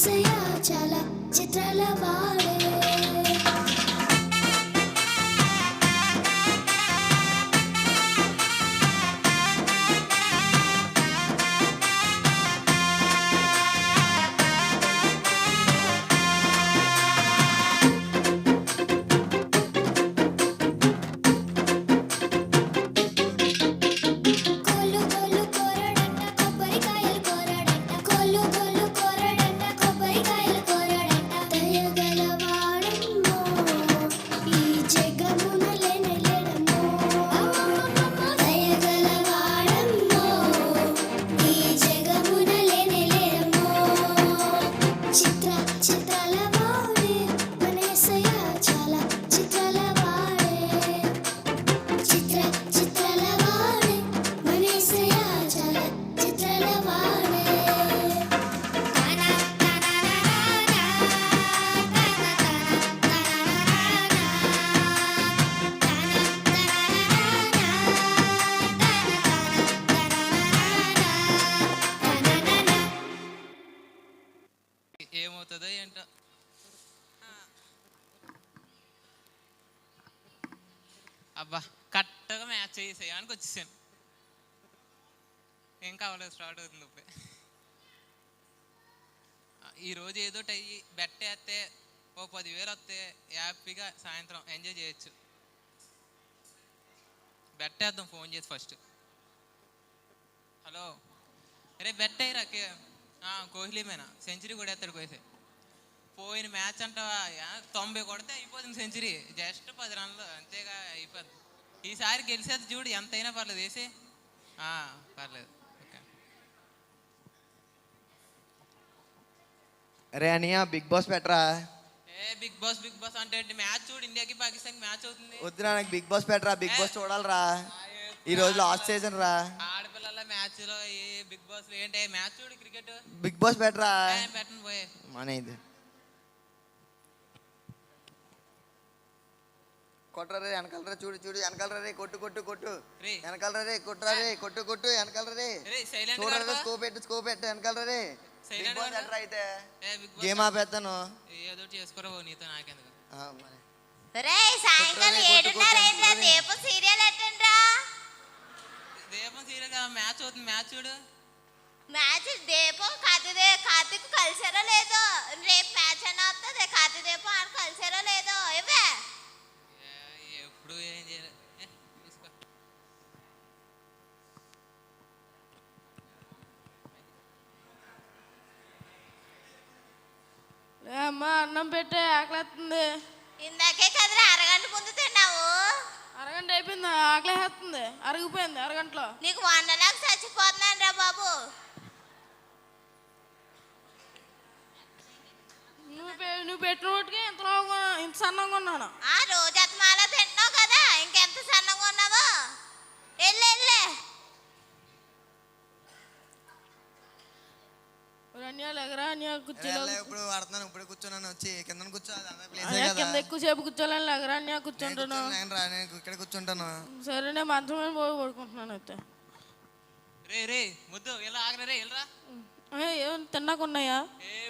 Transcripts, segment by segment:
మనసయ్యా చాలా చిత్రాల వాడే. ఏమవుతుందో ఏంటో. అబ్బా కరెక్ట్గా మ్యాచ్ చేసేయానికి వచ్చేసాను. ఏం కావలేదు, స్టార్ట్ అవుతుంది ఇప్పుడే. ఈరోజు ఏదోటి అయ్యి బెట్ వేస్తే ఓ 10,000 వస్తే హ్యాపీగా సాయంత్రం ఎంజాయ్ చేయొచ్చు. బెట్ వేద్దాం ఫోన్ చేసి ఫస్ట్. హలో, అరే బెట్ అయ్యిరా, కోహ్లీ మేనా సెంచరీ కూడా ఎత్తాడు కోహ్లీ. పోయిన మ్యాచ్ అంటావా 90 కొడితే అయిపోతుంది సెంచరీ, జస్ట్ 10 రన్లు అంతేగా అయిపోద్ది. ఈసారి గెలిచేది చూడు, ఎంతైనా పర్లేదు వేసి. పర్లేదు. ఓకే. అరే అనియా బిగ్ బాస్ పెట్టరా. బిగ్ బాస్ అంటే మ్యాచ్ చూడు, ఇండియాకి పాకిస్తాన్ మ్యాచ్ అవుతుంది. వద్దురా, నాకు బిగ్ బాస్ పెట్టరా, బిగ్ బాస్ చూడాలరా. ఈ రోజు లాస్ట్ సీజన్ రా. ఆడపిల్లల మ్యాచ్ లో బిగ్ బాస్ ఏంటి మ్యాచ్ చూడు, క్రికెట్. బిగ్ బాస్ పెట్టరా. పెట్టను పోయే మన ఇది కొట్టరే వెనకాలరా, చూడు చూడు వెనకాలరా రే, కొట్టు కొట్టు కొట్టు వెనకాలరా రే, కొట్టరా రే, కొట్టు కొట్టు వెనకాలరా రే, చూడరా స్కోప్ పెట్టు వెనకాలరా రే. బిగ్ బాస్ ఎట్రా అయితే గేమ్ ఆపేస్తాను, ఏదో చేసుకోరా నీతో నాకెందుకు. సాయంకాలం 7:30 దీపం సీరియల్ ఎట్టండ్రా. దీపం సీరియల్ మ్యాచ్ అవుతుంది, మ్యాచ్ చూడు. మ్యాచ్ దీపం కార్తీక్ కలిసారో లేదో, రేపు మ్యాచ్ అన్న వస్తుంది. కార్తీక్ దీపం అని కలిసారో లేదో ఇవే ఎప్పుడు ఏం చేయలేదు. అమ్మా అన్నం పెట్టే ఆకలేస్తుంది. ఇందాకే కదరా అరగంట ముందు తిన్నావు. అరగంట అయిపోయింది, ఆకలేస్తుంది, అరిగిపోయింది అరగంటలో. నీకు వండలాగా చచ్చిపోతున్నాను రా బాబు. నువ్వు పెట్టిన వాటికి ఇంత సన్నంగా ఉన్నాను. రోజు అతమాలా తింటున్నావు కదా, ఇంకెంత సన్నంగా ఉన్నావు. వెళ్ళే ఇప్పుడు కూర్చున్నాను, వచ్చి కింద కింద ఎక్కువసేపు కూర్చోలేని లగరా అన్యా కూర్చుంటాను. ఇక్కడ కూర్చుంటాను. సరే నేను మంచం మీద పోయి పడుకుంటున్నాను. అయితే రే ముద్దు ఇలా ఆగరా రే, వెళ్ళరా. ఏం తిన్నాకున్నాయా?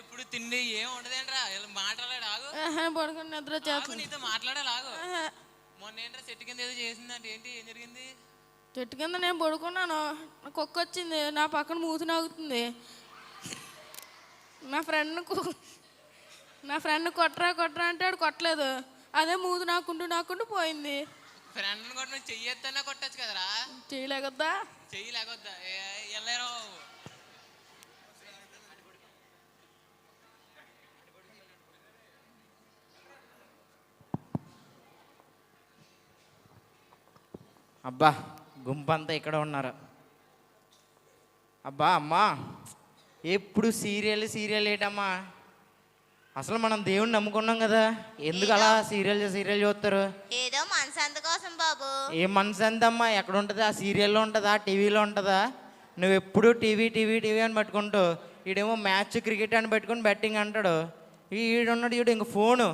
ఇప్పుడు తిండి ఏం ఉండదేంట్రా, మాట్లాడాడు ఆగు. పడుకుని నిద్ర చేస్తాను, నీతో మాట్లాడాలి ఆగు. మొన్న ఏంట్రా చెట్టు కింద ఏదో చేసిందంటే ఏంటి, ఏం జరిగింది? చెట్టు కింద నేను పడుకున్నాను, కుక్క వచ్చింది నా పక్కన మూతి నాగుతుంది. నా ఫ్రెండ్ కొట్టరా అంటే ఆడు కొట్టలేదు, అదే మూతి నాకుంటూ పోయింది. ఫ్రెండ్ కొట్ట నువ్వు చెయ్యొద్దన్నా కొట్టచ్చు కదరా. చెయ్యలేకొద్దా వెళ్ళారో. అబ్బా గుంపంతా ఇక్కడ ఉన్నారు. అబ్బా అమ్మా ఎప్పుడు సీరియల్ ఏంటమ్మా, అసలు మనం దేవుణ్ణి నమ్ముకున్నాం కదా, ఎందుకు అలా సీరియల్ చూస్తారు? ఏదో మనసంత కోసం బాబు. ఏ మనసంత అమ్మా, ఎక్కడ ఉంటుంది? ఆ సీరియల్లో ఉంటుందా, టీవీలో ఉంటుందా? నువ్వు ఎప్పుడు టీవీ అని పట్టుకుంటూ, ఈడేమో మ్యాచ్ క్రికెట్ అని పెట్టుకుని బెట్టింగ్ అంటాడు. ఈడున్నాడు చూడు, ఇంక ఫోను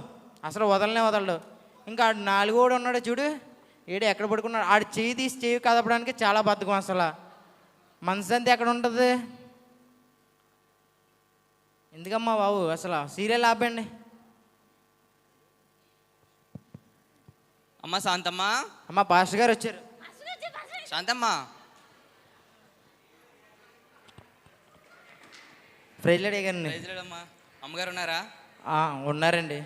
అసలు వదలడు. ఇంకా ఆడు 4 ఉన్నాడు చూడు, ఈడు ఎక్కడ పడుకున్నాడు, ఆడు చేయి తీసి చేయి కదపడానికి చాలా బద్ధకం. అసలు మనసంతా ఎక్కడ ఉంటుంది? ఎందుకమ్మా బాబు అసలు సీరియల్ ఆపండి. అమ్మ శాంతమ్మ. అమ్మ పాస్టర్ గారు వచ్చారు. శాంతమ్మ. ప్రైజ్లాడే గారిని. ప్రైజ్లాడమ్మా. అమ్మగారు ఉన్నారా? ఉన్నారండి.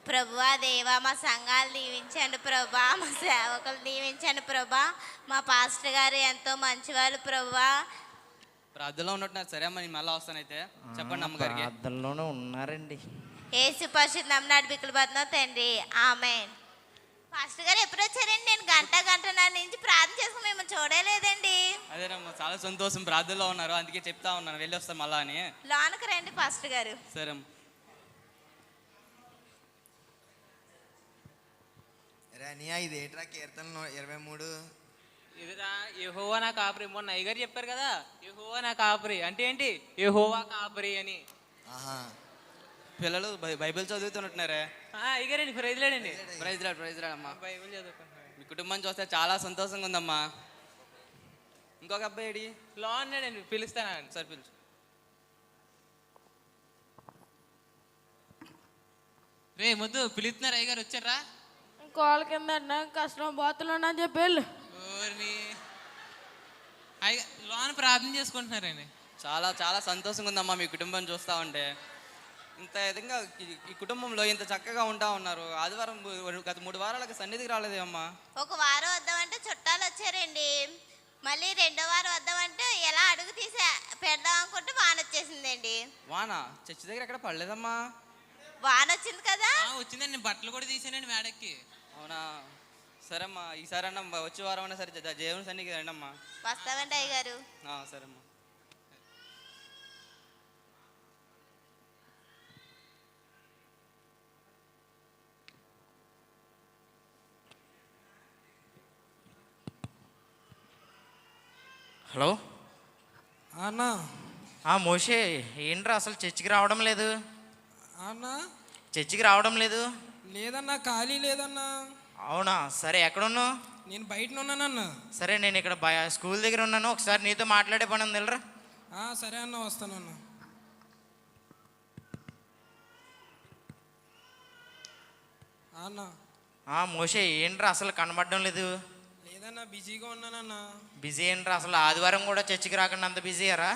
ప్రభువా దేవా, మా సంఘాలు దీవించండి ప్రభా, మా సేవకులు దీవించండి ప్రభా. మా పాస్టర్ గారు ఎంతో మంచివారు ప్రభువా. ప్రార్థనలో ఉన్నట్టున్నారు. సరే అమ్మ, నేను మళ్ళీ వస్తానైతే. చెప్పండి అమ్మగారికి. ప్రార్థనలోనే ఉన్నారండి. యేసు పరిశుద్ధ నామమున నడిపికలు బతున్నాం తండ్రి, ఆమేన్. పాస్టర్ గారు ఎప్పుడు వచ్చారండి? నేను గంటన్నర నుంచి ప్రార్థన చేసుకుని మిమ్మల్ని చూడలేదండి. అదేనమ్మా, చాలా సంతోషం. ప్రార్థనలో ఉన్నారు, అందుకే చెప్తా ఉన్నాను వెళ్ళి వస్తాం మళ్ళా అని. లోనకి రండి పాస్టర్ గారు. సరే అమ్మ. రానియా ఇది ఏట్రా కీర్తనలు 23? ఇదిరా యెహోవా నా కాపరి. మొన్న అయ్యగారు చెప్పారు కదా యెహోవా నా కాపరి అంటే ఏంటి? యెహోవా కాపరి అని. ఆహా, పిల్లలు బైబిల్ చదువుతున్నట్టున్నారే. అయ్యగారండి ప్రైజ్లాడండి. ప్రైజ్లాడ్ అమ్మా. బైబిల్ చదువుకుంటున్నారు. మీ కుటుంబం చూస్తే చాలా సంతోషంగా ఉందమ్మా. ఇంకొక అబ్బాయి ఏడి? లో ఉన్నాడండి, పిలుస్తానండి. సరే పిలుచు. రే ముద్దు పిలుస్తున్నారు, అయ్యగారు వచ్చారా? కాళ్ళ కింద కష్టం బాతులు అని చెప్పి వెళ్ళు. అయ్య లోన ప్రార్థన చేసుకుంటున్నారండి. చాలా చాలా సంతోషంగా ఉందమ్మా మీ కుటుంబం చూస్తూ ఉంటే. ఇంత విధంగా ఈ కుటుంబంలో ఇంత చక్కగా ఉంటా ఉన్నారు. ఆదివారం గత 3 వారాలకు సన్నిధికి రాలేదేమమ్మా. ఒక వారం వద్దామంటే చుట్టాలు వచ్చారండి. మళ్ళీ 2వ వారం వద్దామంటే ఎలా అడుగు తీసి పెడదాం అనుకుంటే వాన వచ్చేసిందండి. వాన చర్చి దగ్గర ఎక్కడ పడలేదమ్మా. వాన వచ్చింది కదా. వచ్చిందండి, బట్టలు కూడా తీసానండి మేడకి. అవునా? సరే అమ్మా, ఈసారి అన్న వచ్చే వారం అయినా సరే దేవుని సన్నిధికి రండి అమ్మా. వస్తామండి అయ్యగారు. సరే అమ్మా. హలో అన్నా. మోషే ఏంట్రా అసలు చర్చికి రావడం లేదు? అన్నా చర్చికి రావడం లేదు? లేదన్నా, ఖాళీ లేదన్నా. అవునా? సరే ఎక్కడున్నావు? నేను బయట ఉన్నానన్నా. సరే నేను ఇక్కడ స్కూల్ దగ్గర ఉన్నాను, ఒకసారి నీతో మాట్లాడే పని ఉంది వెళ్ళరా. సరే అన్న, వస్తానన్నా. అన్నా. మోషే ఏంట్రా అసలు కనబడడం లేదు? లేదన్నా, బిజీగా ఉన్నానన్నా. బిజీ ఏంట్రా అసలు? ఆదివారం కూడా చర్చికి రాకుండా అంత బిజీయరా?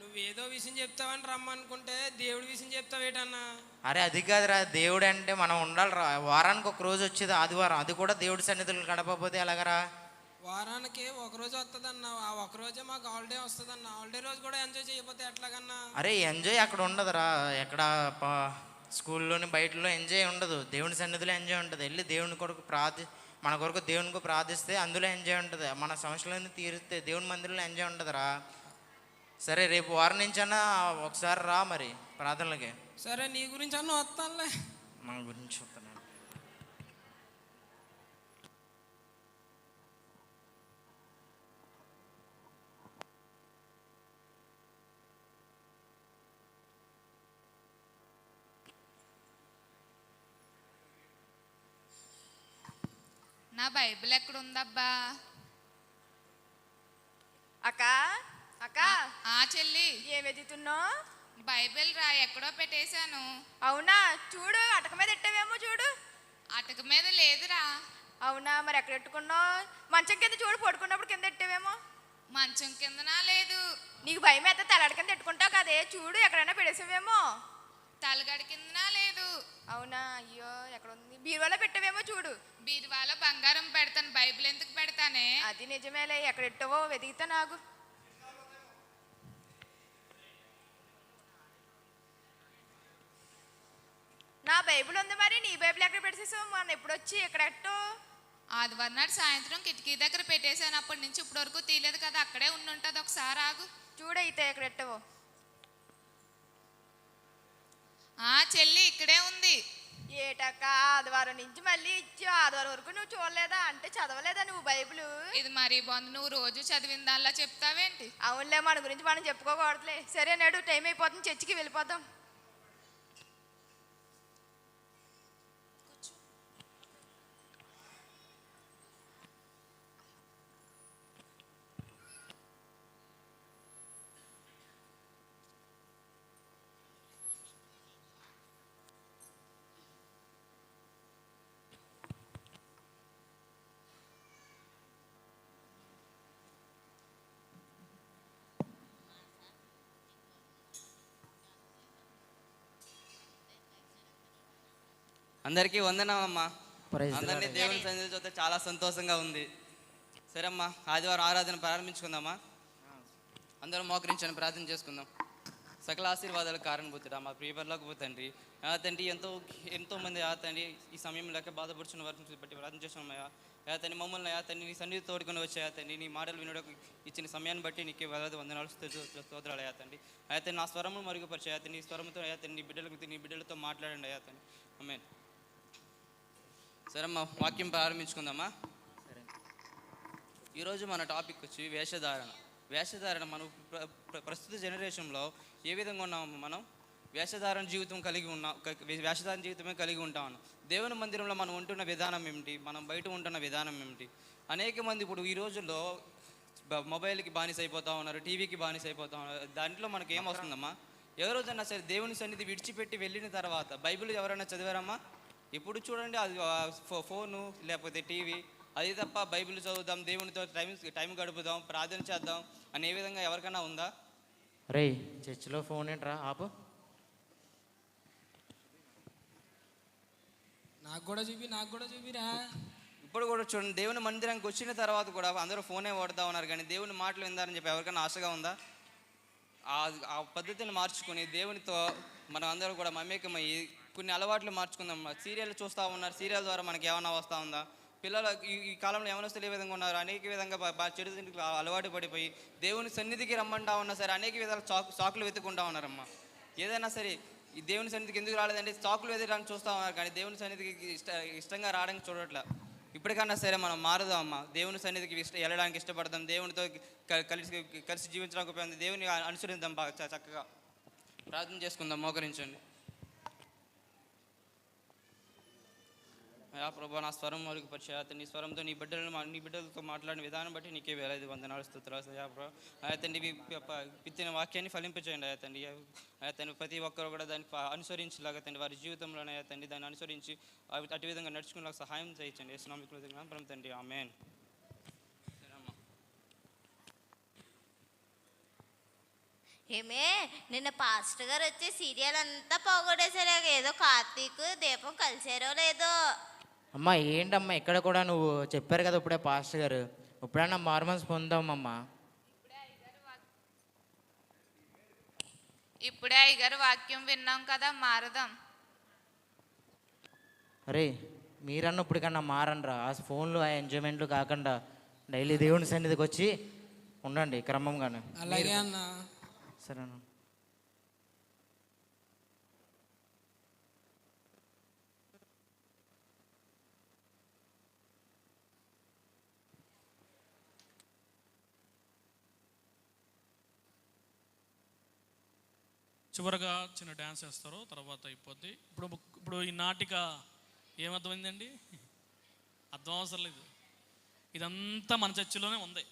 నువ్వేదో విషయం చెప్తావని రమ్మనుకుంటే దేవుడి విషయం చెప్తావేటన్నా? అరే అది కాదురా, దేవుడు అంటే మనం ఉండాలిరా. వారానికి ఒక రోజు వచ్చేది ఆదివారం, అది కూడా దేవుడి సన్నిధులు గడపకపోతే ఎలాగరా? వారానికి ఒకరోజు వస్తుందన్నా, ఆ ఒకరోజే మాకు హాలిడే వస్తుందన్నా. హాలిడే రోజు కూడా ఎంజాయ్ చేయకపోతే ఎట్లాగన్నా? అరే ఎంజాయ్ అక్కడ ఉండదురా, ఎక్కడ స్కూల్లోని బయటలో ఎంజాయ్ ఉండదు, దేవుని సన్నిధిలో ఎంజాయ్ ఉంటుంది. వెళ్ళి దేవుని కొరకు మన కొరకు దేవునికి ప్రార్థిస్తే అందులో ఎంజాయ్ ఉంటుంది. మన సమస్యలన్నీ తీరిస్తే దేవుని మందిరంలో ఎంజాయ్ ఉంటుందిరా. సరే రేపు వారం నుంచి అన్నా ఒకసారి రా మరి ప్రార్థనలకి. సరే, నీ గురించి అన్న వస్తానులే. నా గురించి చెప్తాను. నా బైబిల్ ఎక్కడ ఉందబ్బా? అక్క అక్క చెల్లి ఏం వెతుకుతున్నావు? బైబిల్ రా, ఎక్కడో పెట్టేశాను. అవునా? చూడు, అటక మీద ఎట్టావేమో చూడు. అటక మీద లేదురా. అవునా? మరి ఎక్కడ పెట్టుకున్నావు? మంచం కింద చూడు, పడుకున్నప్పుడు కింద ఎట్టావేమో. మంచం కిందనా? లేదు. నీకు భయం అయితే తలగడ కింద పెట్టుకుంటావు కదే, చూడు ఎక్కడైనా పెడేసావేమో. తలగడి కిందనా? లేదు. అవునా? అయ్యో, ఎక్కడ ఉంది? బీరువాలో పెట్టావేమో చూడు. బీరువాలో బంగారం పెడతాను, బైబిల్ ఎందుకు పెడతానే? అది నిజమేలే, ఎక్కడ ఎట్టవో వెతికితే నాకు. నా బైబిల్ ఉంది, మరి నీ బైబిల్ ఎక్కడ పెట్టేసావు? మొన్న ఎప్పుడు వచ్చి ఎక్కడ ఎట్టో? ఆదివారం నాడు సాయంత్రం కిటికీ దగ్గర పెట్టేశాను, అప్పటి నుంచి ఇప్పటి వరకు తీయలేదు కదా, అక్కడే ఉండుంటుంది. ఒకసారి ఆగు. చూడైతే ఎక్కడ ఎట్టవో. చెల్లి ఇక్కడే ఉంది. ఏటక్క, ఆదివారం నుంచి మళ్ళీ ఇచ్చి ఆదివారం వరకు నువ్వు చూడలేదా? అంటే చదవలేదా నువ్వు బైబిల్? ఇది మరీ బాగుంది, నువ్వు రోజు చదివిన దానిలా చెప్తావేంటి? అవునులే, మన గురించి మనం చెప్పుకోకూడదులే. సరే నేడు టైం అయిపోతుంది, చర్చికి వెళ్ళిపోతాం. అందరికీ వందనమమ్మా. Praise the అందరినీ Lord. దేవుని సన్నిధి చూస్తే చాలా సంతోషంగా ఉంది. సరే అమ్మా, ఆదివారం ఆరాధన ప్రారంభించుకుందామా? అందరూ మోకరించని ప్రార్థన చేసుకుందాం. సకల ఆశీర్వాదాలకు కారణభూతుడా మా ప్రియపరలోకి తండ్రి, తండ్రి ఎంతో మంది తండ్రి ఈ సమయం లేక బాధపడుచున్న వారిని బట్టి ప్రార్థన చేస్తున్నామయ్యా. తండ్రి మమ్మల్ని తండ్రి నీ సన్నిధి తోడుకొని వచ్చాయా తండ్రి, నీ మాటలు వినడానికి ఇచ్చిన సమయాన్ని బట్టి నీకే వేలాది వందనాలు స్తోత్రాలు అయ్యా తండ్రి. అయితే నా స్వరము మరుగుపరిచే నీ స్వరంతో అయ్యా తండ్రి నీ బిడ్డలతో మాట్లాడండి అయ్యా తండ్రి. ఆమేన్. సరే అమ్మా, వాక్యం ప్రారంభించుకుందామా? ఈరోజు మన టాపిక్ వచ్చి వేషధారణ. మనం ప్రస్తుత జనరేషన్లో ఏ విధంగా ఉన్నాము? మనం వేషధారణ జీవితమే కలిగి ఉంటాము. దేవుని మందిరంలో మనం ఉంటున్న విధానం ఏమిటి? మనం బయట ఉంటున్న విధానం ఏమిటి? అనేక మంది ఇప్పుడు ఈ రోజుల్లో మొబైల్కి బానిస అయిపోతూ ఉన్నారు, టీవీకి బానిస అయిపోతూ ఉన్నారు. దాంట్లో మనకి ఏమొస్తుందమ్మా? ఏ రోజైనా సరే దేవుని సన్నిధి విడిచిపెట్టి వెళ్ళిన తర్వాత బైబిల్ ఎవరైనా చదివారమ్మా? ఇప్పుడు చూడండి, అది ఫోను లేకపోతే టీవీ, అది తప్ప బైబిల్ చదువుదాం, దేవునితో టైం గడుపుదాం, ప్రార్థన చేద్దాం అనే విధంగా ఎవరికైనా ఉందా? రే చర్చిలో ఫోన్ ఏంట్రా ఆపు. నాకు కూడా చూపిరా. ఇప్పుడు కూడా చూడండి, దేవుని మందిరానికి వచ్చిన తర్వాత కూడా అందరూ ఫోనే వాడుతూ ఉన్నారు, కానీ దేవుని మాటలు విందారని చెప్పి ఎవరికైనా ఆశగా ఉందా? ఆ పద్ధతిని మార్చుకొని దేవునితో మనం అందరూ కూడా మమేకమయ్యి కొన్ని అలవాట్లు మార్చుకుందాం. సీరియల్ చూస్తూ ఉన్నారు, సీరియల్ ద్వారా మనకి ఏమైనా వస్తూ ఉందా? పిల్లలు ఈ కాలంలో యవనస్తులు ఏ విధంగా ఉన్నారు? అనేక విధంగా చెడు తిండికి అలవాటు పడిపోయి దేవుని సన్నిధికి రమ్మంటా ఉన్నా సరే అనేక విధాల చాకులు వెతుక్కుంటా ఉన్నారమ్మా. ఏదైనా సరే ఈ దేవుని సన్నిధికి ఎందుకు రాలేదంటే చాకులు వెతకడానికి చూస్తూ ఉన్నారు, కానీ దేవుని సన్నిధికి ఇష్టంగా రావడానికి చూడట్లే. ఇప్పటికన్నా సరే మనం మారుదాం అమ్మా. దేవుని సన్నిధికి వెళ్ళడానికి ఇష్టపడదాం, దేవునితో కలిసి జీవించడానికి ఉపయోగం, దేవుని అనుసరిద్దాం, బాగా చక్కగా ప్రార్థన చేసుకుందాం. మోకరించండి. ప్రభా, నా స్వరం మరుగుపరిచే నీ స్వరంతో నీ బిడ్డలతో మాట్లాడిన విధానం బట్టి నీకే వేలాది వందనాలు స్తోత్రాలు. ప్రభా తండ్రి విత్తిన వాక్యాన్ని ఫలింపచేయండి తండ్రి. తండ్రి ప్రతి ఒక్కరు కూడా దాన్ని అనుసరించేలాగా తండ్రి వారి జీవితంలోనే తండ్రి దాన్ని అనుసరించి అటు విధంగా నడుచుకునేలాగా సహాయం చేయించండి. యేసునామములో తండ్రి, ఆమేన్. ఏమే నిన్న పాస్టర్ గారు వచ్చి సీరియల్ అంతా పోగొట్టేసారు. ఏదో కార్తీక్ దీపం కలిసారో లేదో. అమ్మా ఏంటమ్మా ఇక్కడ కూడా నువ్వు చెప్పారు కదా ఇప్పుడే పాస్టర్ గారు, ఇప్పుడన్నా మార్మన్స్ పొందామమ్మా. ఇప్పుడే అయ్యగారు వాక్యం విన్నాం కదా, మారదాం. అరే మీరన్న ఇప్పటికన్నా మారనరా. ఆ ఫోన్లు ఆ ఎంజాయ్మెంట్లు కాకుండా డైలీ దేవుని సన్నిధికి వచ్చి ఉండండి క్రమంగానే. అలాగే అన్న. సరేనా? చివరగా చిన్న డ్యాన్స్ వేస్తారు, తర్వాత అయిపోద్ది. ఇప్పుడు ఈ నాటిక ఏమర్థమైందండి? అర్థం అవసరం లేదు. ఇదంతా మన చర్చిలోనే ఉంది,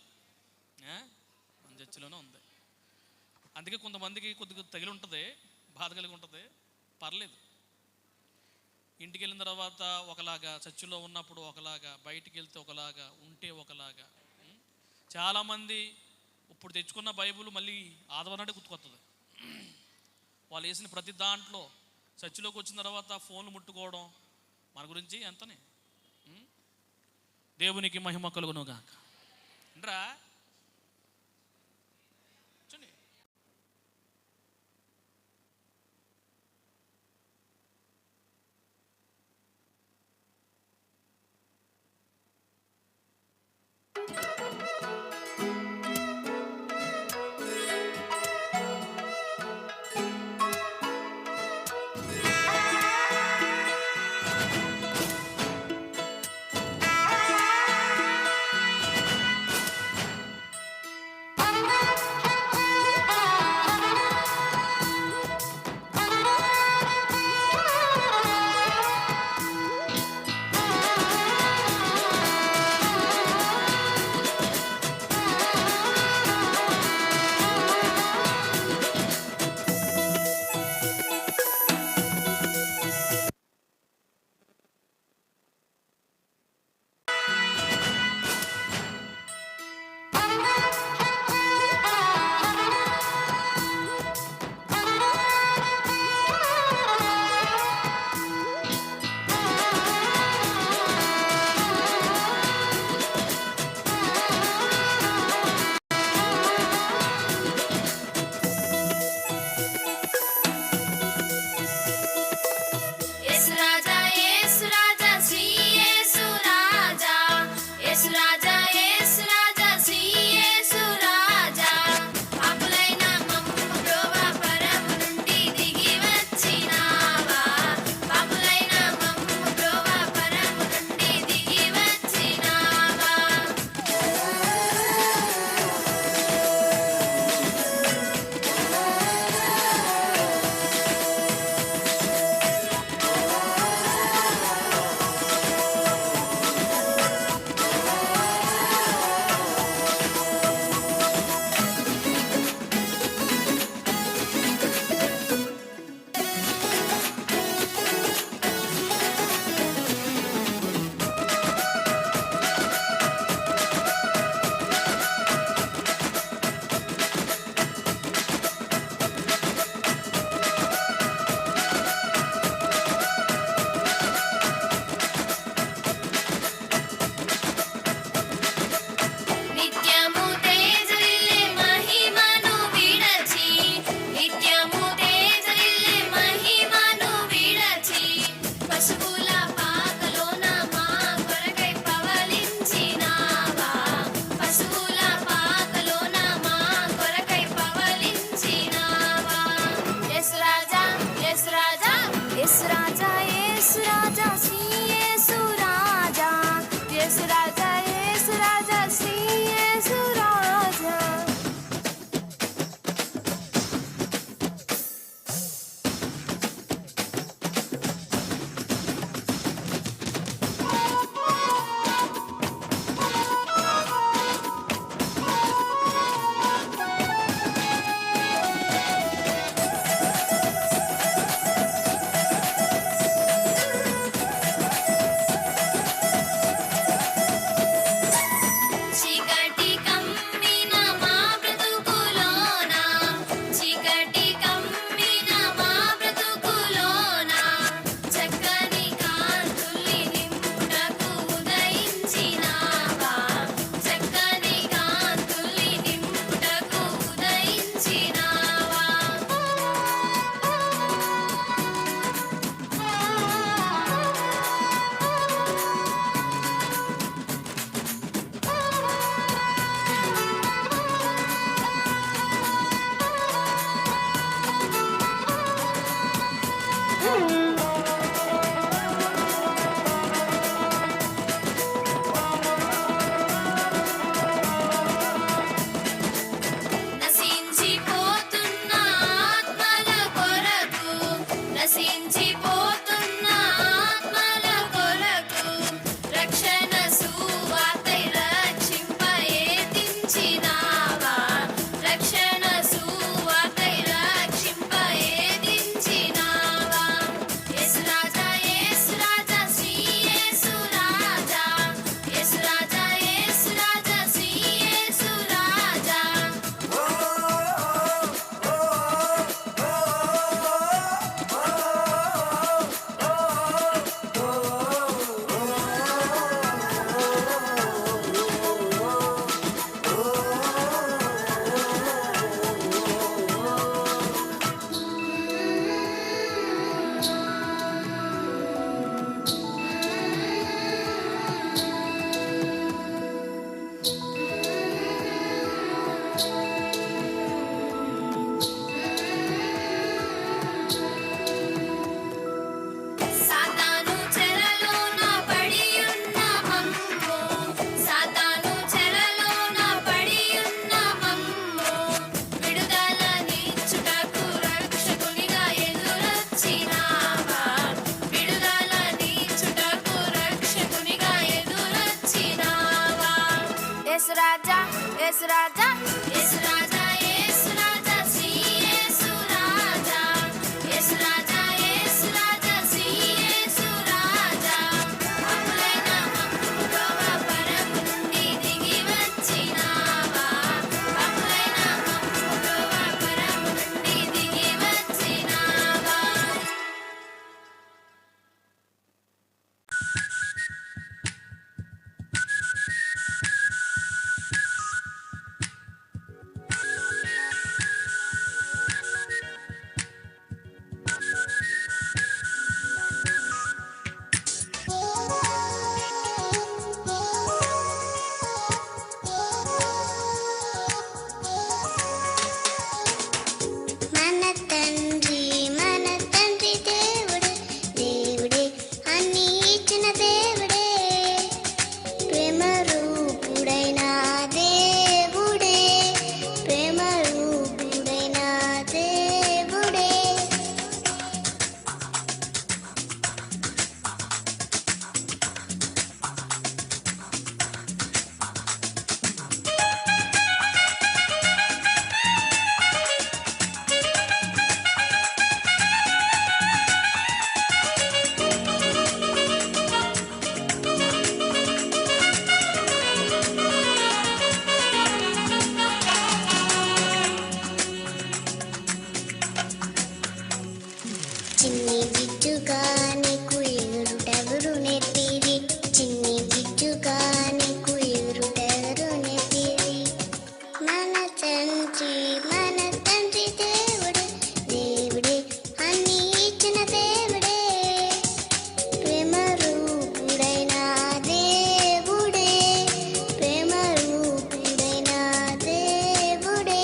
మన చర్చిలోనే ఉంది. అందుకే కొంతమందికి కొద్దిగా తగిలి ఉంటుంది, బాధ కలిగి ఉంటుంది. పర్లేదు, ఇంటికి వెళ్ళిన తర్వాత ఒకలాగా, చర్చిలో ఉన్నప్పుడు ఒకలాగా, బయటికి వెళ్తే ఒకలాగా, ఉంటే ఒకలాగా. చాలామంది ఇప్పుడు తెచ్చుకున్న బైబుల్ మళ్ళీ ఆదివారం గుర్తుకొస్తుంది. వాళ్ళు వేసిన ప్రతి దాంట్లో చర్చిలోకి వచ్చిన తర్వాత ఫోన్లు ముట్టుకోవడం మన గురించి ఎంతనే. దేవునికి మహిమ కలుగును గాక. రా యేసు రాజా శ్రీ యేసు రాజా యేసు రాజా శ్రీ యేసు రాజా. చీకటి కమ్మిన మా బ్రతుకులోన చీకటి కమ్మిన మా బ్రతుకులోన చక్కని కాంతుల్ని నింపుటకు ఉదయించినావా చక్కని కాంతుల్ని నింపుటకు ఉదయించినావా. నశించిపోతున్న ఆత్మల కొరకు నశించిపోతున్న ఆత్మల కొరకు రక్షణ సువార్తై రక్షింపయేదించినావా రక్షణ సువార్తై రక్షింపయేదించినావా. యేసు రాజా శ్రీ యేసు రాజా యేసు రాజా శ్రీ యేసు రాజా. సాతాను చెరలోన పడియున్న మమ్ము సాతాను చెరలోన పడియున్న మమ్ము విడుదల నీచుటకు రక్షకునిగా ఎదురొచ్చినావా విడుదల నీచుటకు రక్షకునిగా ఎదురొచ్చినావా. యేసు రాజా శ్రీ యేసు రాజా యేసు రాజా శ్రీ యేసు రాజా. అమ్ములైన మమ్ము బ్రోవ పరము నుండి దిగి వచ్చినావా అమ్ములైన మమ్ము బ్రోవ పరము నుండి దిగి వచ్చినావా. మన తండ్రి దేవుడే దేవుడే అన్ని ఇచ్చిన దేవుడే ప్రేమ రూపుడైన దేవుడే ప్రేమ రూపుడైన దేవుడే. చిన్ని జిట్టుగా నీకు ఎగురుటెవరు నేర్పిరి చిన్ని జిట్టుగా నీకు ఎగురుటెవరు నేర్పిరి. మన తండ్రి దేవుడే దేవుడే అన్ని ఇచ్చిన దేవుడే ప్రేమ రూపుడైన దేవుడే ప్రేమ రూపుడైన దేవుడే.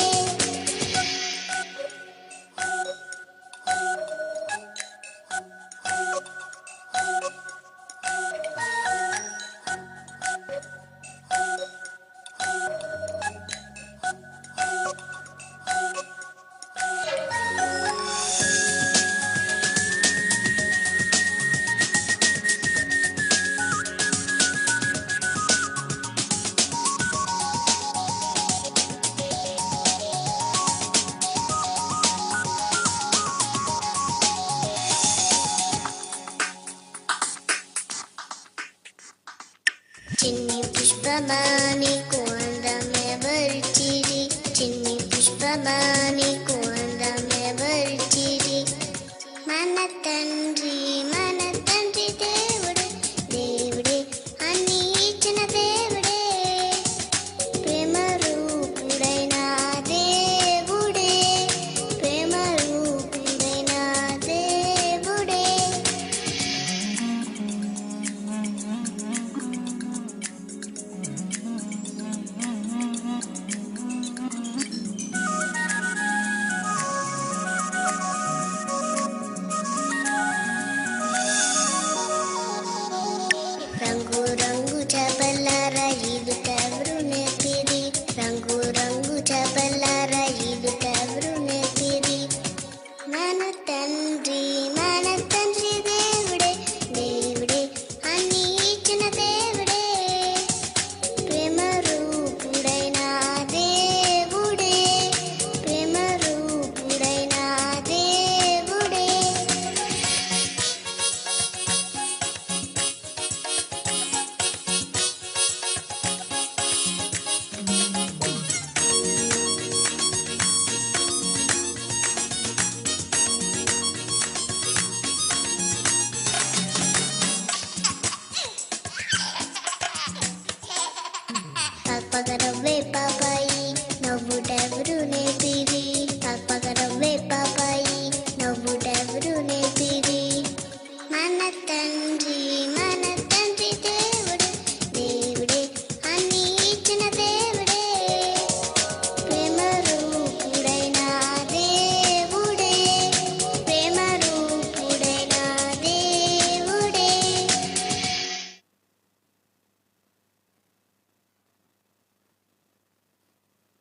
చిన్ని పుష్పమా నీకు